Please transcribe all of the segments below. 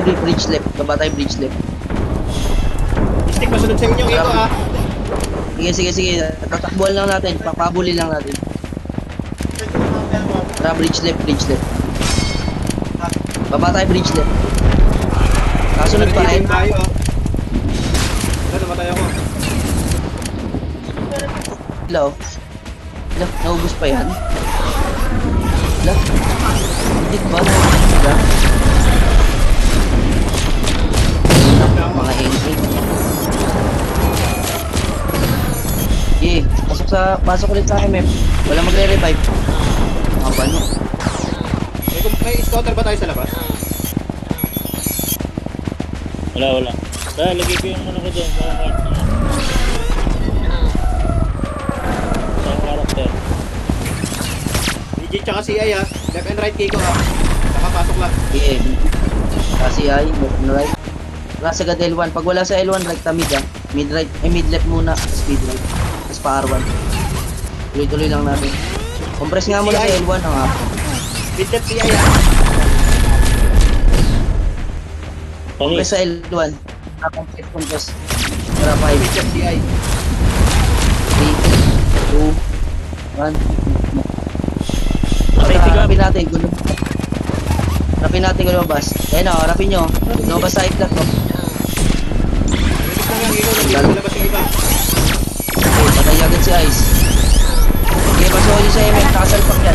tayo bridge left. Baba tayo bridge left. Stick, masunod sa inyo. Ito ah. Sige. Tatakbuhan lang natin. Papabulin lang natin. Tara, bridge left. Baba tayo bridge left. Kasunod pa rin. Tayo ah. Namatay ako. Hello? Naubos pa yan? Hello? Hindi ba? Hello? Mga engine. Pasok ulit sa MF. Wala magre-revive. Mga bano. May scouter ba tayo sa labas? Wala. Dahil lagay ko yung ano ko doon. Sa character. DJ tsaka CI ah. Left and right Kiko ah. Nakapasok lang. Yeah. Kasi ay, right. Nasa agad L1. Pag wala sa L1, right ta mid ah. Mid right, mid left muna. Speed right. Tapos pa R1. Tuloy-tuloy lang natin. Compress nga muna sa L1 ang ako. Mid left CI ah. Compress sa L1. Compress. Tara, 5. Mid left CI. 3, 2, 1. Rapin natin. Rapin natin kung lumabas. Ayan o, rapin nyo. Lumabas sa itlat ko. Labas yung iba. Okay, patay agad si Ice. Okay, pasuko nyo sa MF. Nakasalpak yan.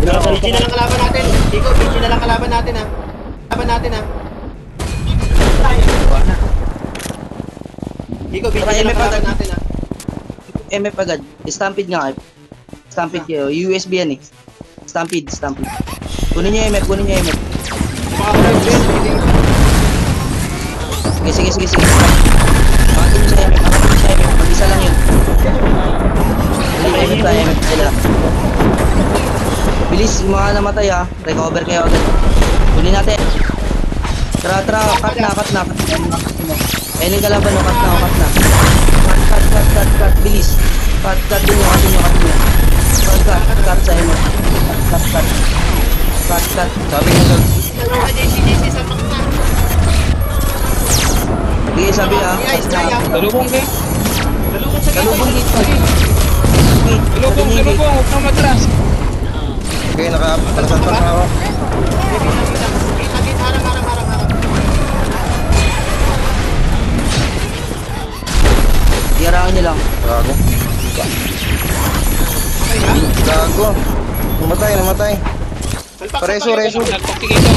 BG na lang kalaban natin. Kiko, BG na lang kalaban natin ah. Kalaban natin ah. Kiko, BG na lang kalaban natin ah. MF agad. Stampede nga kayo. Stampede kayo. USB yan eh. Stampede. Kunin nyo MF. Sige. Makatin nyo sa MF. Mag-isa lang yun. MF sila. Bilis, yung mga namatay ha. Recover kayo agad. Kunin natin. Tara, cut na. Ayun yung kalaban no, cut na. Cut, bilis. Cut din nyo. Cut sa MF. Cut. Sabi nyo sa... Sige, sabi ha. Galubong kayo. Galubong dito. Galubong. Huwag kang matras. Okay, nakapalasan pa na ako. Iyaraan nyo lang. Gago. Namatay. Reso. Nagpaktigay ko.